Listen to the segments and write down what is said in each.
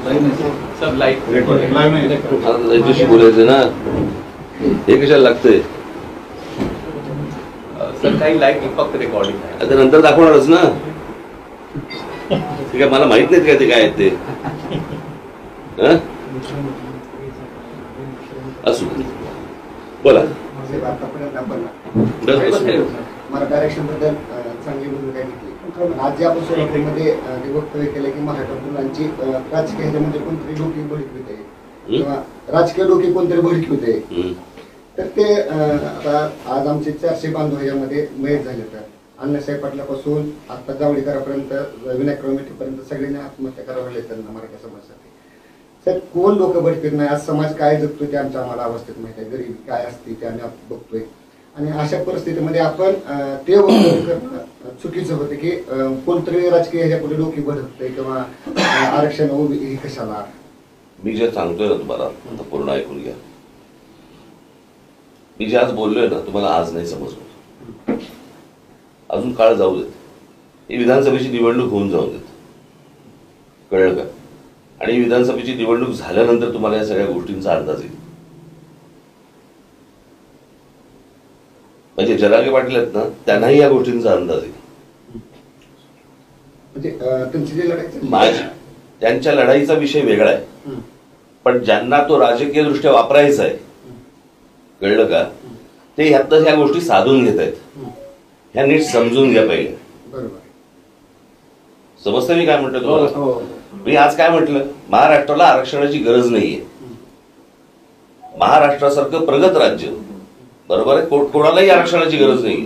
Sir live त्याच्याशी बोलायचं ना, हे कशाला लागतंय सर? काही लाईव्ह फक्त रेकॉर्डिंग आहे, आता नंतर दाखवणारच ना. ठीक आहे, मला माहित नाही काय ते काय आहेत ते. असू बोला. मराठा आरक्षण बद्दल चांगली भूमिका घेतली. आज जे आपण सोलापूरमध्ये वक्तव्य केलं की मराठा मुलांची राजकीय ह्याच्यामध्ये कोणतरी डोकी भडकवित आहे किंवा राजकीय डोकी कोणतरी भडकवित आहे, तर ते आता आज आमचे 400 बांधव ह्याच्यामध्ये मयत झाले. तर अण्णासाहेब पाटलापासून आता जावडेकरांपर्यंत, विनायक पर्यंत सगळ्यांनी आत्महत्या करावं लागले त्यांना मराठा समाजासाठी. सर, कोण लोक भडकत नाही? आज समाज काय जगतोय ते आमच्या आम्हाला अवस्थेत माहिती आहे. गरिबी काय असते ते आम्ही बघतोय. आणि अशा परिस्थितीमध्ये आपण ते वक्तव्य करणं चुकीचं होतं की कोणतरी राजकीय ह्याच्यापुढे डोकी भडकतंय किंवा आरक्षण हे कशाला. मी जे सांगतोय ना तुम्हाला, आता पूर्ण ऐकून घ्या. मी जे आज बोललोय ना, तुम्हाला आज नाही समजलं, अजून काळ जाऊ देत. ही विधानसभेची निवडणूक होऊन जाऊ देत, कळलं का? आणि विधानसभेची निवडणूक झाल्यानंतर तुम्हाला या सगळ्या गोष्टींचा अंदाज येईल. म्हणजे जरांगे पाटील आहेत ना, त्यांनाही या गोष्टींचा अंदाज येईल. त्यांच्या लढाईचा विषय वेगळा आहे, पण ज्यांना तो राजकीय दृष्ट्या वापरायचा आहे, कळलं का, ते ह्यातच ह्या गोष्टी साधून घेत आहेत. ह्या नीट समजून घ्या पहिले. समजतं मी काय म्हटलं तुम्हाला? मी आज काय म्हटलं? महाराष्ट्राला आरक्षणाची गरज नाहीये. महाराष्ट्रासारखं प्रगत राज्य, बरोबर आहे, कोणालाही आरक्षणाची गरज नाहीये.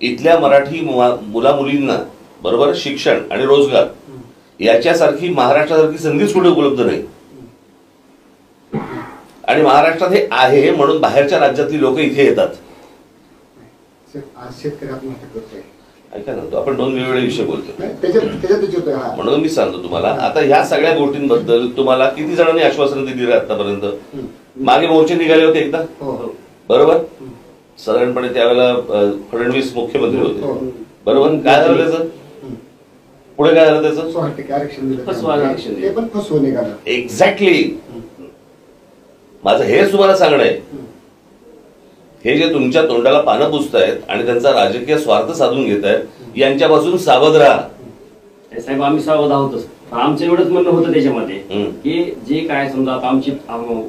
इथल्या मराठी मुला मुलींना, बरोबर, शिक्षण आणि रोजगार याच्यासारखी महाराष्ट्रासारखी संधीच कुठे उपलब्ध नाही. आणि महाराष्ट्रात हे आहे म्हणून बाहेरच्या राज्यातली लोक इथे येतात. ऐका ना, तो आपण 2 वेगवेगळे विषय बोलतो, म्हणून मी सांगतो तुम्हाला. आता ह्या सगळ्या गोष्टींबद्दल तुम्हाला किती जणांनी आश्वासन दिली आतापर्यंत? मागे मोर्चे निघाले होते एकदा, बरोबर, साधारणपणे त्यावेळेला फडणवीस मुख्यमंत्री होते, बरोबर. काय झालं त्याचं पुढे? काय झालं त्याचं? एक्झॅक्टली. माझं हेच तुम्हाला सांगणं आहे. हे जे तुमच्या तोंडाला पानं पुसतायत आणि त्यांचा राजकीय स्वार्थ साधून घेत आहेत, यांच्यापासून सावध राहा. साहेब, आम्ही सावध आहोतच. आमचं एवढंच म्हणणं होतं त्याच्यामध्ये की जे काय समजा आता आमची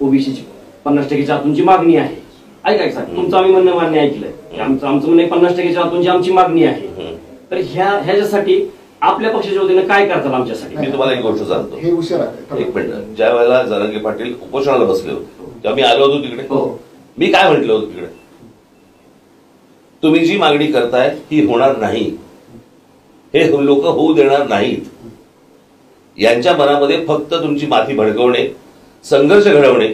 ओबीसीची 50% आतूनची मागणी आहे, ऐका साहेब, तुमचं आम्ही म्हणणं मान्य ऐकलंय. आमचं म्हणणं 50% आतूनची आमची मागणी आहे, तर ह्याच्यासाठी आपल्या पक्षाच्या वतीनं काय करतात आमच्यासाठी? मी तुम्हाला एक गोष्ट सांगतो. एक मिनिट. ज्या वेळेला जरांगे पाटील उपोषणाला बसले होते तेव्हा मी आलो होतो तिकडे. मी काय म्हटलं होतं तिकडे? तुम्ही जी मागणी करताय ही होणार नाही, हे लोक होऊ देणार नाहीत. यांच्या मनामध्ये फक्त तुमची माथी भडकवणे, संघर्ष घडवणे,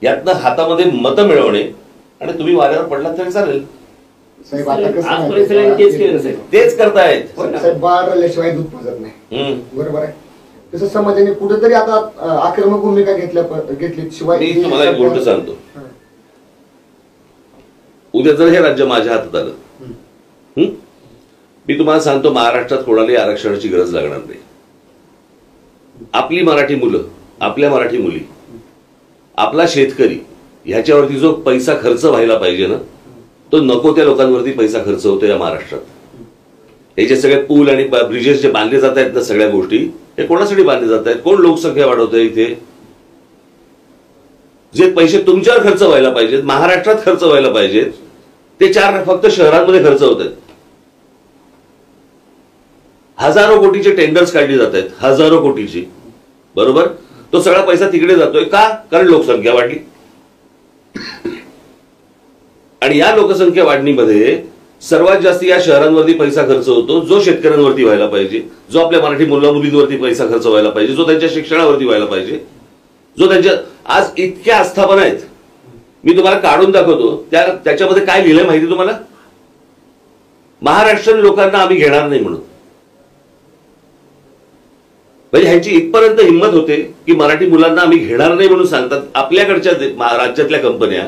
यातनं हातामध्ये मतं मिळवणे, आणि तुम्ही वाऱ्यावर पडलात तरी चालेल. तेच करतायत. बाळाशिवाय दूध पाजत नाही, बरोबर आहे. तसं समाजाने कुठेतरी आता आक्रमक भूमिका घेतली. शिवाय मी तुम्हाला एक गोष्ट सांगतो. उद्या जर हे राज्य माझ्या हातात आलं, मी तुम्हाला सांगतो, महाराष्ट्रात कोणालाही आरक्षणाची गरज लागणार नाही. आपली मराठी मुलं, आपल्या मराठी मुली, आपला शेतकरी, ह्याच्यावरती जो पैसा खर्च व्हायला पाहिजे ना, तो नको त्या लोकांवरती पैसा खर्च होतो या महाराष्ट्रात. हे जे सगळे पूल आणि ब्रिजेस जे बांधले जात आहेत ना, सगळ्या गोष्टी हे कोणासाठी बांधले जात आहेत? कोण लोकसंख्या वाढवत आहे इथे? जे पैसे तुमच्यावर खर्च व्हायला पाहिजेत, महाराष्ट्रात खर्च व्हायला पाहिजेत, ते 4 फक्त शहरांमध्ये खर्च होत आहेत. हजारो कोटीचे टेंडर्स काढली जात आहेत, हजारो कोटीची, बरोबर. तो सगळा पैसा तिकडे जातोय का? कारण लोकसंख्या वाढली. आणि या लोकसंख्या वाढणीमध्ये सर्वात जास्त या शहरांवरती पैसा खर्च होतो, जो शेतकऱ्यांवरती व्हायला पाहिजे, जो आपल्या मराठी मुला मुलींवरती पैसा खर्च व्हायला पाहिजे, जो त्यांच्या शिक्षणावरती व्हायला पाहिजे, जो त्यांच्या आज इतक्या आस्थापना आहेत. मी तुम्हाला काढून दाखवतो. त्याच्यामध्ये काय लिहिलंय माहिती तुम्हाला? महाराष्ट्रीयन लोकांना आम्ही घेणार नाही म्हणून. म्हणजे ह्यांची इथपर्यंत हिंमत होते की मराठी मुलांना आम्ही घेणार नाही म्हणून सांगतात. आपल्याकडच्या राज्यातल्या कंपन्या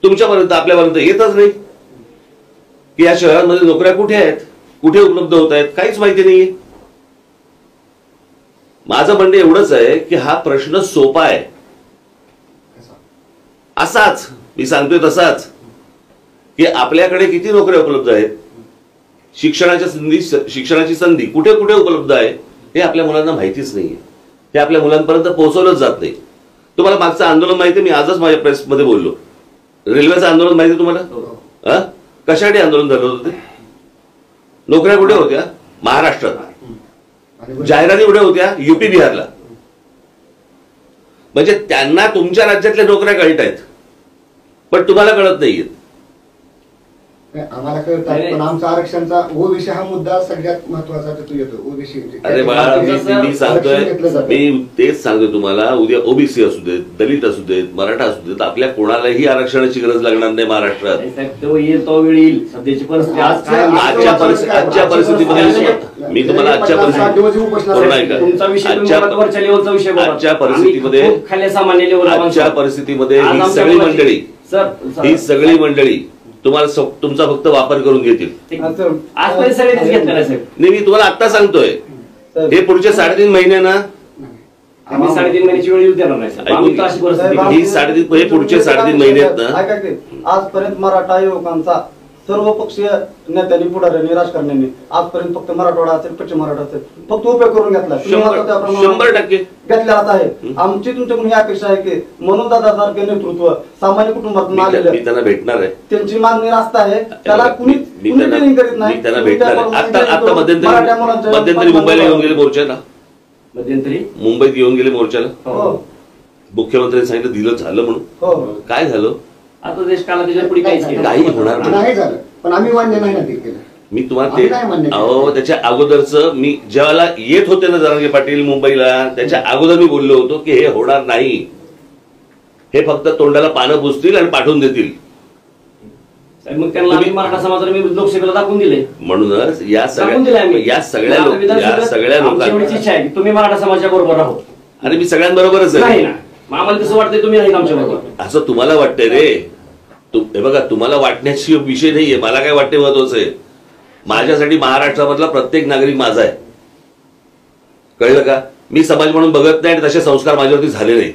तुमच्यापर्यंत, आपल्यापर्यंत येतच नाही की या शहरांमध्ये नोकऱ्या कुठे आहेत, कुठे उपलब्ध होत आहेत, काहीच माहिती नाहीये. माझं म्हणणं एवढंच आहे की हा प्रश्न सोपा आहे, असाच मी सांगतोय तसाच, की आपल्याकडे किती नोकऱ्या उपलब्ध आहेत, शिक्षणाची संधी कुठे कुठे उपलब्ध आहे हे आपल्या मुलांना माहितीच नाहीये, हे आपल्या मुलांपर्यंत पोहोचवलंच जात नाही. तुम्हाला मागचं आंदोलन माहिती, मी आजच माझ्या प्रेसमध्ये बोललो, रेल्वेचं आंदोलन माहिती तुम्हाला? कशासाठी आंदोलन झालं होतं ते? नोकऱ्या कुठे होत्या? महाराष्ट्रात. जाहिराती कुठे होत्या? युपी बिहारला. म्हणजे त्यांना तुमच्या राज्यातल्या नोकऱ्या कळत आहेत पण तुम्हाला कळत नाहीये. आम्हाला कळतात, पण आमचा आरक्षणचा ओबीसी हा मुद्दा सगळ्यात महत्वाचा तिथून येतो. ओबीसी अरे बाळा, मी सांगतोय, मी तेच सांगतोय तुम्हाला, उद्या ओबीसी असू देत, दलित असू देत, मराठा असू देत, आपल्या कोणालाही आरक्षणाची गरज लागणार नाही महाराष्ट्रात. आजच्या परिस्थितीमध्ये मी तुम्हाला आजच्या परिस्थितीमध्ये ही सगळी मंडळी तुम्हाला तुमचा फक्त वापर करून घेतील. नाही, मी तुम्हाला आता सांगतोय, हे पुढचे 3.5 महिने ना, आम्ही 3.5 महिन्याची वेळ येऊ देणार नाही. ही 3.5 हे पुढचे 3.5 महिने आहेत ना. आजपर्यंत मराठा युवकांचा सर्व पक्षीय नेत्यांनी, पुढाऱ्यांनी, राजकारण्यांनी आजपर्यंत फक्त मराठवाडा असेल, पश्चिम मराठा असेल, फक्त उपयोग करून घेतला. 100% घेतलेलाच आहे. आमची तुमच्याकडून ही अपेक्षा आहे की म्हणून दादासारखे नेतृत्व सामान्य कुटुंबातून आलेलं, मी त्यांना भेटणार आहे, त्यांची मागणी रास्त आहे, त्याला कुणी ट्रेनिंग करीत नाही. मी त्यांना भेटणार आहे. आता मध्यंतरी मुंबईला येऊन गेले मोर्चाला, मध्यंतरी मुंबईत येऊन गेले मोर्चाला. मुख्यमंत्र्यांनी सांगितलं दिलं झालं म्हणून. काय झालं? आता देश काला त्याच्या पुढे काही होणार नाही झालं, पण आम्ही मान्य नाही ना ते केलं. मी तुम्हाला ते त्याच्या अगोदरच, मी ज्यावेळेला येत होते ना जरांगे पाटील मुंबईला, त्याच्या अगोदर मी बोललो होतो की हे होणार नाही, हे फक्त तोंडाला पानं पुसतील आणि पाठवून देतील. मग त्यांना मराठा समाजाला मी लोकसभेला दाखवून दिले. म्हणूनच या सगळ्या लोकांची इच्छा आहे की तुम्ही मराठा समाजाच्या बरोबर राहो. आणि मी सगळ्यांबरोबरच आहे ना. आम्हाला कसं वाटतंय तुम्ही नाही आमच्या बरोबर, असं तुम्हाला वाटतंय रे. हे बघा, तुम्हाला वाटण्याची विषय नाहीये, मला काय वाटते महत्वाचं आहे. माझ्यासाठी महाराष्ट्रामधला प्रत्येक नागरिक माझा आहे, कळलं का? मी समाज म्हणून बघत नाही आणि तसे संस्कार माझ्यावरती झाले नाहीत.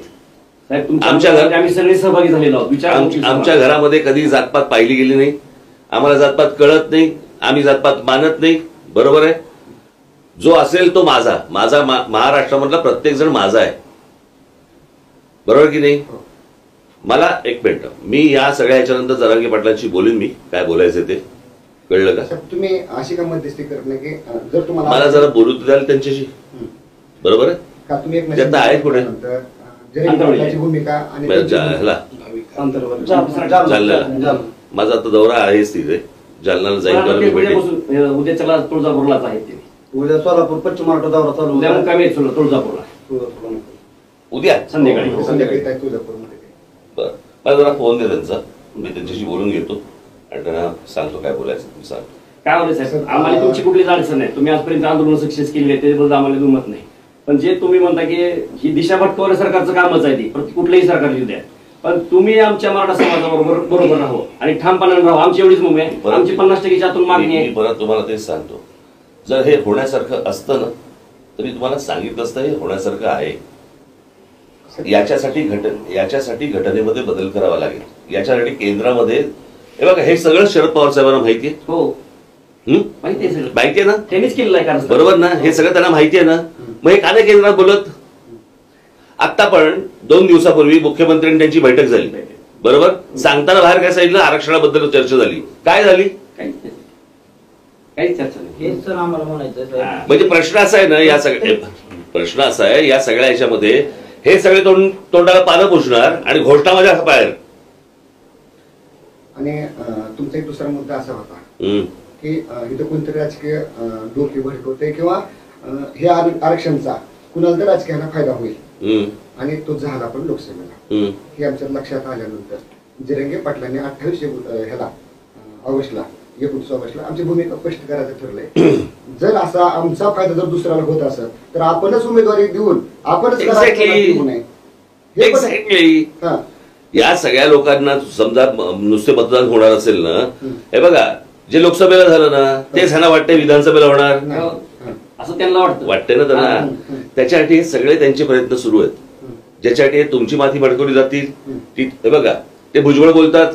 आम्ही सगळे सहभागी झालेलो आहोत. आमच्या घरामध्ये कधी जातपात पाहिली गेली नाही, आम्हाला जातपात कळत नाही, आम्ही जातपात मानत नाही. बरोबर आहे? जो असेल तो माझा, महाराष्ट्रामधला प्रत्येक जण माझा आहे. बरोबर की नाही? मला एक मिनिट, मी या सगळ्या ह्याच्यानंतर जरांगे पाटलांशी बोलेन, मी काय बोलायचं ते, कळलं का? तुम्ही अशी का मध्यस्थी करत नाही की जर तुम्हाला मला जरा बोलू द्याल त्यांच्याशी, बरोबर आहे का? तुम्ही एक त्यांना आहेत कुठे भूमिका आणि जालन्याला माझा आता दौरा आहेच तिथे, जालन्याला जाईल. उद्या चला तुळजापूरलाच आहेत ते. उद्या सोलापूर पश्चिम महाराष्ट्र दौरा चालू. उद्या मुक्कामी आहेत तुळजापूरला, उद्या संध्याकाळी. बरं, मला जरा फोन दे त्यांचा, मी त्यांच्याशी बोलून घेतो आणि त्यांना सांगतो काय बोलायचं. तुम्ही सांग काय बोलायचं साहेब, आम्हाला तुमची कुठलीच अडचण नाही. तुम्ही आजपर्यंत आंदोलन सक्सेस केली आहे त्याच्याबद्दल आम्हाला दुमत नाही. पण जे तुम्ही म्हणता की ही दिशा भटकवण्या सरकारचं कामच आहे, ती कुठलंही सरकार येऊ द्या, पण तुम्ही आमच्या मराठा समाजाबरोबर राहू आणि ठामपणाने राहू. आमची एवढीच मुंबई आहे, आमची 50%च्या आतून मागणी आहे. परत तुम्हाला तेच सांगतो, जर हे होण्यासारखं असतं ना तरी तुम्हाला सांगितलं असतं हे होण्यासारखं आहे. याच्यासाठी घटनेमध्ये बदल करावा लागेल. याच्यासाठी केंद्रामध्ये, हे बघा, हे सगळं शरद पवार साहेबांना माहिती आहे. हो, माहिती आहे ना, त्यांनीच केलेलं आहे, बरोबर ना? हे सगळं त्यांना माहिती आहे ना, मग हे का नाही केंद्रात बोलत? आता पण 2 दिवसापूर्वी मुख्यमंत्र्यांनी त्यांची बैठक झाली, बरोबर? सांगताना बाहेर काय सांगितलं? आरक्षणाबद्दल चर्चा झाली. काय झाली? काही चर्चा नाही. हेच तर आम्हाला म्हणायचं. म्हणजे प्रश्न असा आहे ना, प्रश्न असा आहे या सगळ्या ह्याच्यामध्ये, हे सगळे तोंडाला पानं पुसणार आणि घोषणा माझ्या बाहेर. आणि तुमचा एक दुसरा मुद्दा असा होता की इथं कोणतरी राजकीय डोके भडकवते किंवा हे आरक्षणचा कुणाला तर राजकीयाला फायदा होईल, आणि तो झाला पण लोकसभेला. हे आमच्या लक्षात आल्यानंतर जरांगे पाटलांनी 28 ऑगस्टला 29 ऑगस्टला आमची भूमिका स्पष्ट करायचं ठरलंय. जर असा आमचा फायदा जर दुसऱ्याला होत असेल तर आपणच उमेदवारी देऊन आपणच या सगळ्या लोकांना समजा नुसते मतदान होणार असेल ना, हे बघा, जे लोकसभेला झालं ना तेच ह्यांना वाटतंय विधानसभेला होणार. असं त्यांना वाटतं. वाटतंय ना त्यांना. त्याच्यासाठी हे सगळे त्यांचे प्रयत्न सुरू आहेत, ज्याच्यासाठी तुमची माथी भडकवली जातील. हे बघा, ते भुजबळ बोलतात,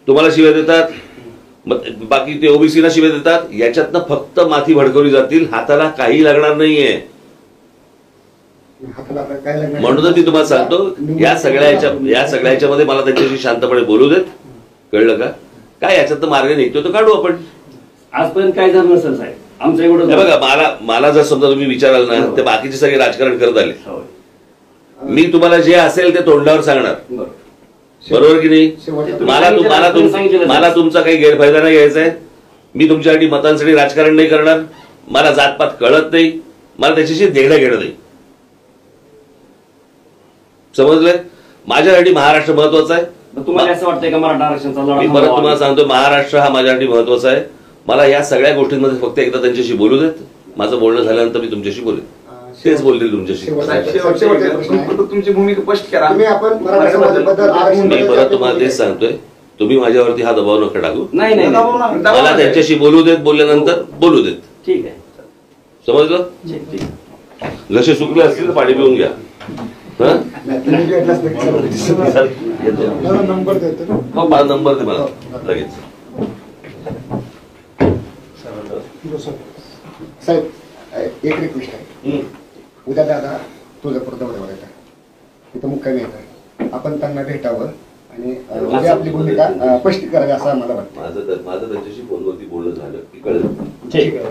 तुम्हाला शिव्या देतात, बाकी ते ओबीसीला शिव्या देतात. याच्यातनं फक्त माथी भडकवली जातील, हाताला काही लागणार नाहीये. म्हणून ती तुम्हाला सांगतो, या सगळ्या मध्ये मला त्यांच्याशी शांतपणे बोलू देत. कळलं का? काय याच्यात मार्ग निघतो तो काढू आपण. आजपर्यंत काय झालं नसेल साहेब, आमचं एवढं बघा, मला जर समजा तुम्ही विचाराल ना, ते बाकीचे सगळे राजकारण करत आले. मी तुम्हाला जे असेल ते तोंडावर सांगणार, बरोबर की नाही? मला तुमचा काही गैरफायदा नाही घ्यायचा आहे. मी तुमच्यासाठी मतांसाठी राजकारण नाही करणार. मला जातपात कळत नाही, मला त्याच्याशी देणं घेणं नाही. समजलंय? माझ्यासाठी महाराष्ट्र महत्वाचा आहे. तुम्हाला असं वाटतंय का मराठा आरक्षणाचा लढा? मी परत तुम्हाला सांगतो, महाराष्ट्र हा माझ्यासाठी महत्वाचा आहे. मला या सगळ्या गोष्टींमध्ये फक्त एकदा त्यांच्याशी बोलू देत. माझं बोलणं झाल्यानंतर मी तुमच्याशी बोलेन, तेच बोलतील तुमच्याशी. तुमची भूमिका स्पष्ट करा. मी परत तुम्हाला तेच सांगतोय, तुम्ही माझ्यावरती हा दबाव नका टाकू. नाही, मला त्यांच्याशी बोलू देत, बोलल्यानंतर बोलू देत. ठीक आहे, समजलं? जसे सुकले असतील तर पाणी पिऊन घ्या. नंबर देतो. मला नंबर दे मला लगेच. साहेब, एक रिक्वेस्ट आहे. उद्या दादा तुळजापूर दौऱ्यावर येतात, तिथं मुक्कामी येतात. आपण त्यांना भेटावं आणि उद्या आपली भूमिका स्पष्ट करावी असं आम्हाला वाटतं. माझं त्यांच्याशी फोनवरती बोलणं झालं की कळलं. ठीक आहे.